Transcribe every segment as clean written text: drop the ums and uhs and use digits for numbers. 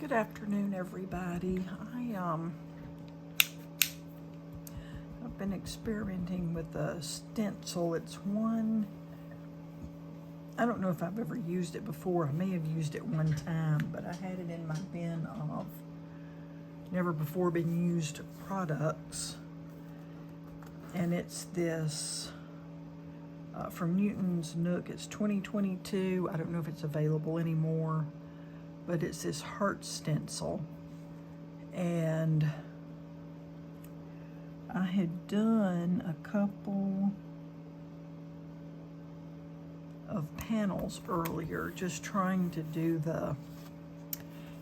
Good afternoon, everybody. I've been experimenting with a stencil. It's one, I don't know if I've ever used it before. I may have used it one time, but I had it in my bin of never before been used products. And it's this from Newton's Nook. It's 2022. I don't know if it's available anymore, but it's this heart stencil. And I had done a couple of panels earlier, just trying to do the,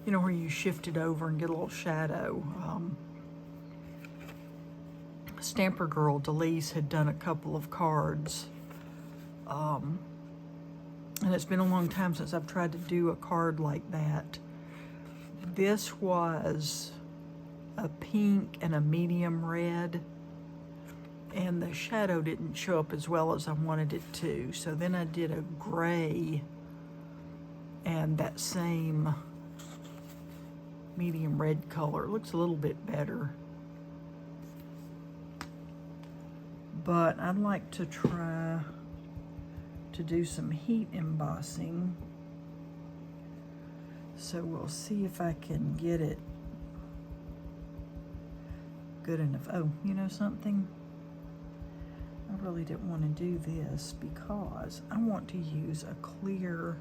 you know, where you shift it over and get a little shadow. Stamper Girl Delise had done a couple of cards. And it's been a long time since I've tried to do a card like that. This was a pink and a medium red, and the shadow didn't show up as well as I wanted it to. So then I did a gray and that same medium red color. It looks a little bit better. But I'd like to try to do some heat embossing. So we'll see if I can get it good enough. Oh, you know something? I really didn't want to do this because I want to use a clear,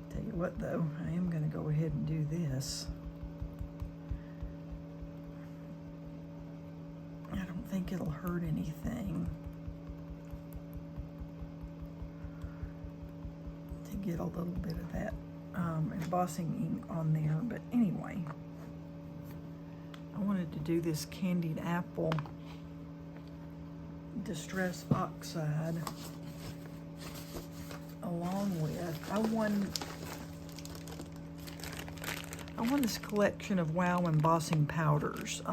tell you what though, I am going to go ahead and do this. I don't think it'll hurt anything to get a little bit of that embossing ink on there. But anyway, I wanted to do this candied apple distress oxide along with, I won this collection of Wow embossing powders.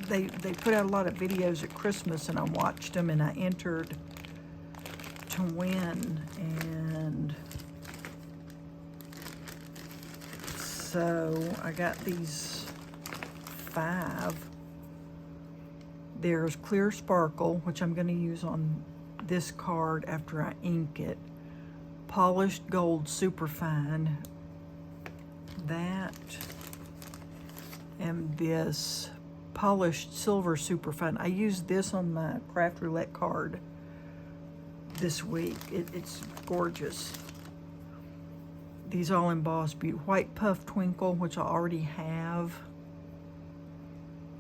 They put out a lot of videos at Christmas, and I watched them, and I entered to win. And so I got these 5. There's Clear Sparkle, which I'm going to use on this card after I ink it. Polished Gold Superfine. That. And this Polished Silver Superfine. I used this on my Craft Roulette card this week. It's gorgeous. These all embossed beauty. White Puff Twinkle, which I already have.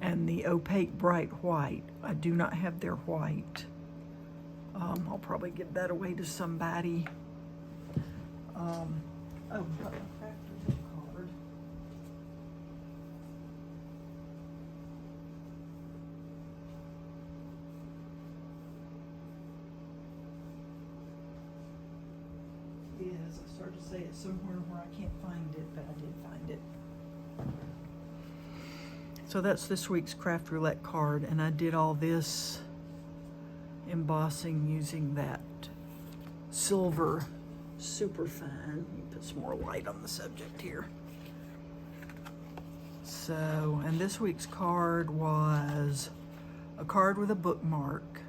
And the Opaque Bright White. I do not have their white. I'll probably give that away to somebody. Oh, got my Craft Roulette card. I started to say it somewhere where I can't find it, but I did find it. So that's this week's Craft Roulette card, and I did all this embossing using that silver superfine. Let me put some more light on the subject here. So, and this week's card was a card with a bookmark.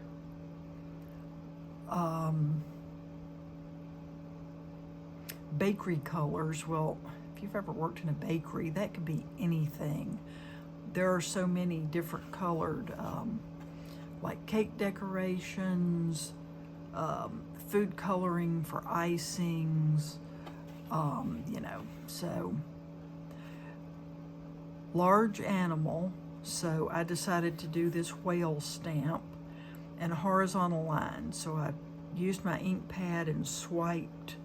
Bakery colors. Well, if you've ever worked in a bakery, that could be anything. There are so many different colored, like cake decorations, food coloring for icings, you know, so large animal. So I decided to do this whale stamp and a horizontal line. So I used my ink pad and swiped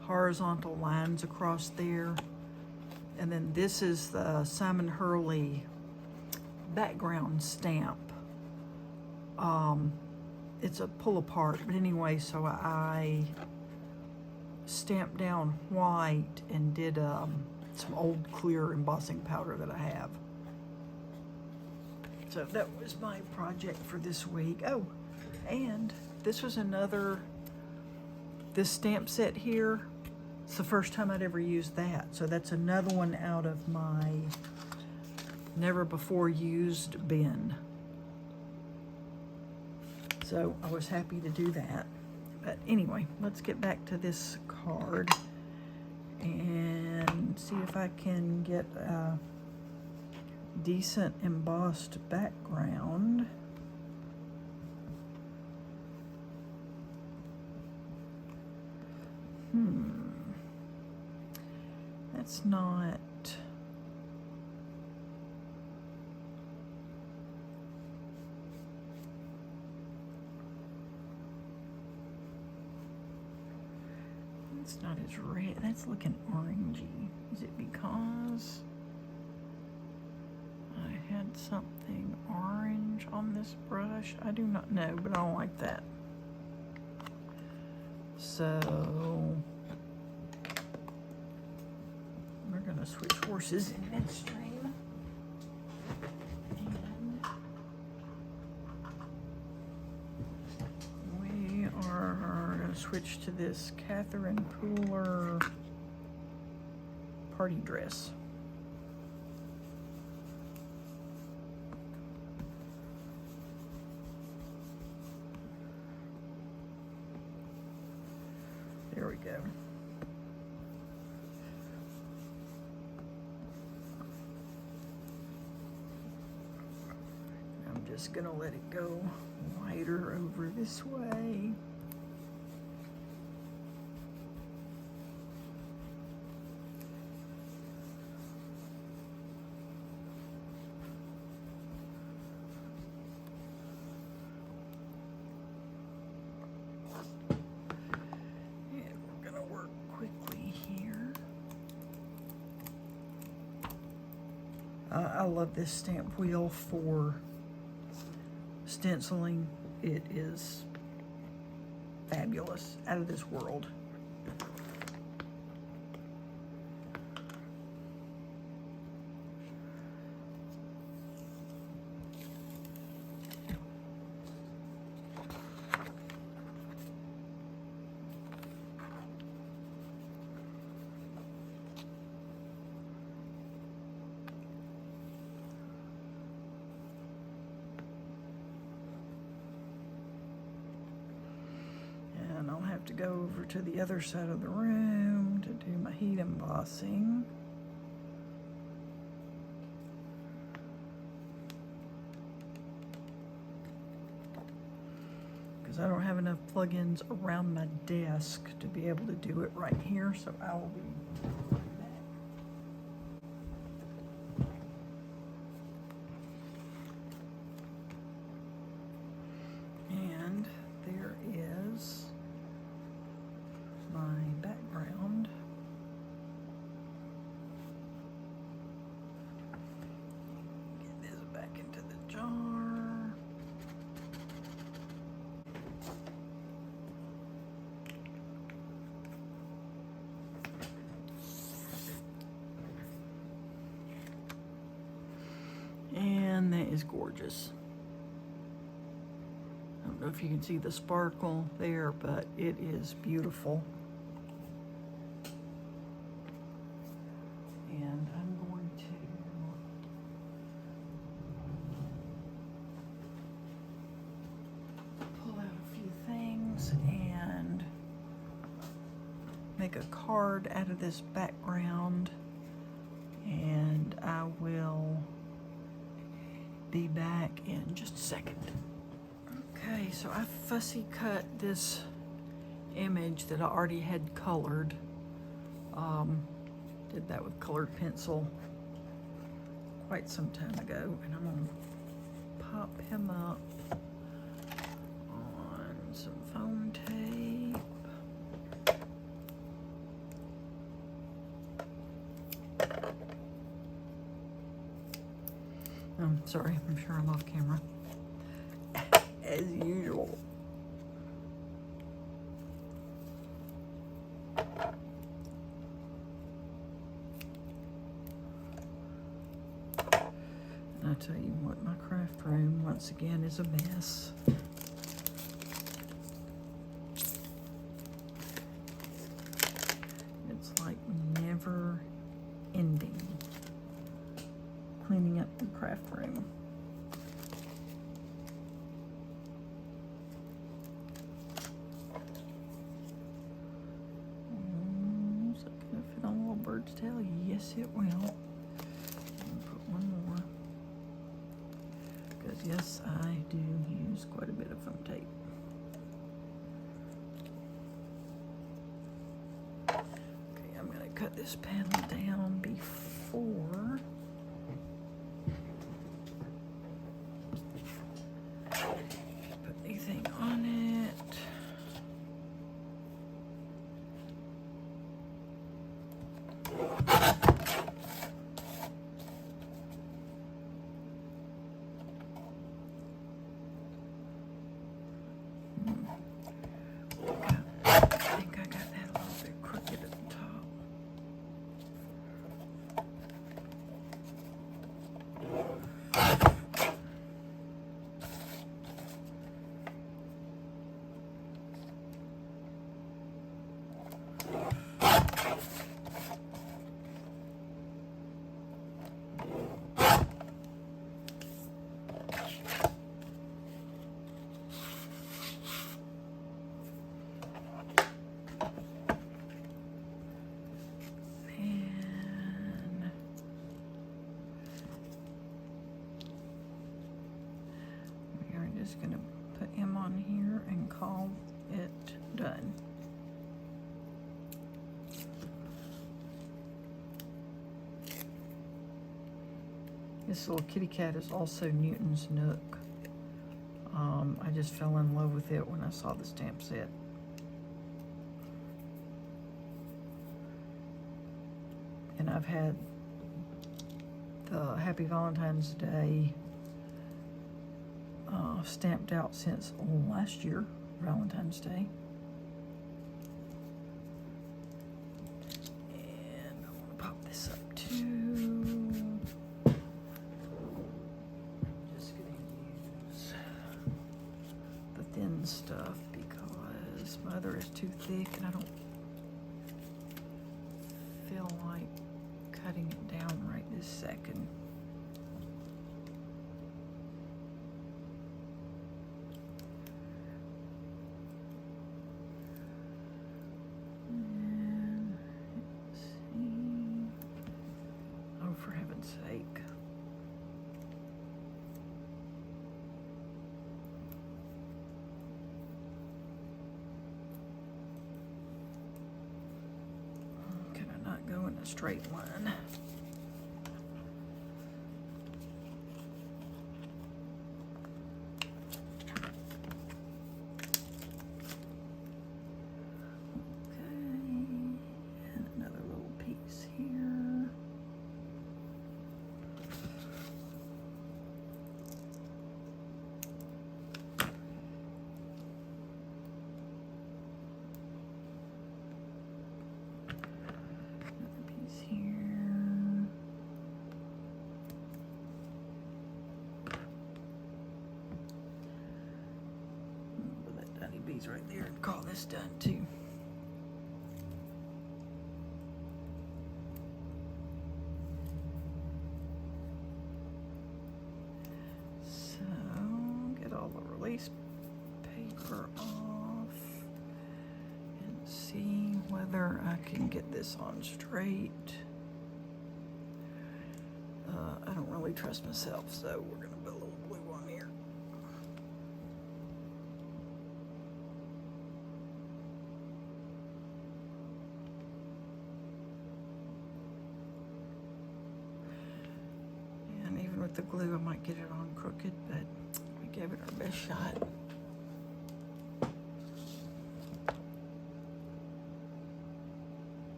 horizontal lines across there. And then this is the Simon Hurley background stamp. It's a pull apart, but anyway, so I stamped down white and did some old clear embossing powder that I have. So that was my project for this week. Oh, and this was another, this stamp set here it's the first time I'd ever used that. So that's another one out of my never before used bin. So I was happy to do that. But anyway, let's get back to this card and see if I can get a decent embossed background. That's not... It's not as red. That's looking orangey. Is it because I had something orange on this brush? I do not know, but I don't like that. So we're gonna switch horses in midstream. And we are gonna switch to this Catherine Pooler party dress. There we go. I'm just gonna let it go wider over this way. I love this stamp wheel for stenciling. It is fabulous, out of this world. And I'll have to go over to the other side of the room to do my heat embossing. Because I don't have enough plugins around my desk to be able to do it right here, so I will be back. And there is my background. Get this back into the jar. And that is gorgeous. I don't know if you can see the sparkle there, but it is beautiful. And I'm going to pull out a few things and make a card out of this background, and I will be back in just a second. Okay, so I fussy cut this image that I already had colored. Did that with colored pencil quite some time ago, and I'm gonna pop him up on some foam tape. Sorry, I'm sure I'm off camera. As usual. And I tell you what, my craft room once again is a mess. It's craft room. Is that gonna fit on a little bird's tail? Yes, it will. Put one more. Because yes, I do use quite a bit of foam tape. Okay, I'm gonna cut this panel down before put anything on it. I think I got that a little bit crooked at the top. Just gonna put him on here and call it done. This little kitty cat is also Newton's Nook. I just fell in love with it when I saw the stamp set. And I've had the Happy Valentine's Day stamped out since last year, Valentine's Day. And I want to pop this up too. Just going to use the thin stuff because my other is too thick and I don't feel like cutting it down right this second. Sake. Can I not go in a straight line? Right there and call this done too. So get all the release paper off and see whether I can get this on straight. I don't really trust myself, so we're gonna put a little glue on here. With the glue, I might get it on crooked, but we gave it our best shot.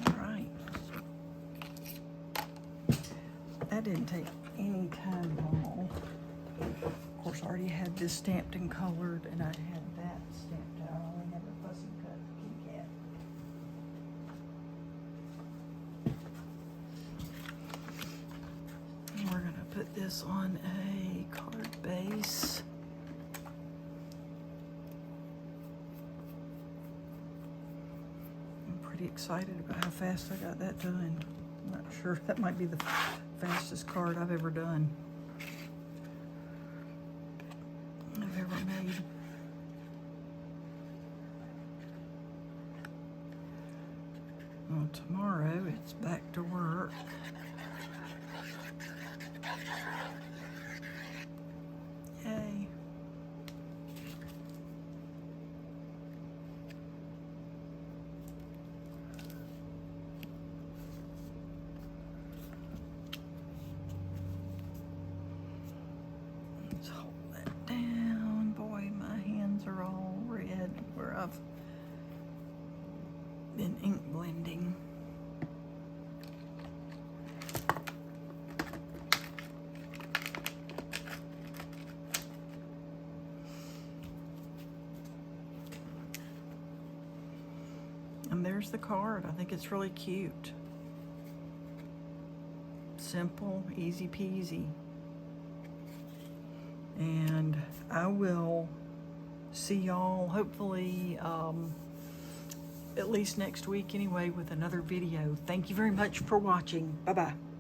All right. That didn't take any time at all. Of course, I already had this stamped and colored, and I had that stamped out. I only had the fussy cut kitty cat. And we're gonna put this on a card base. pretty excited about how fast I got that done. I'm not sure, that might be the fastest card I've ever done. I've ever made. Well, tomorrow it's back to work. Yay. Let's hold that down. Boy, my hands are all red where I've been ink blending. And there's the card. I think it's really cute. Simple, easy peasy. And I will see y'all hopefully at least next week anyway with another video. Thank you very much for watching. Bye-bye.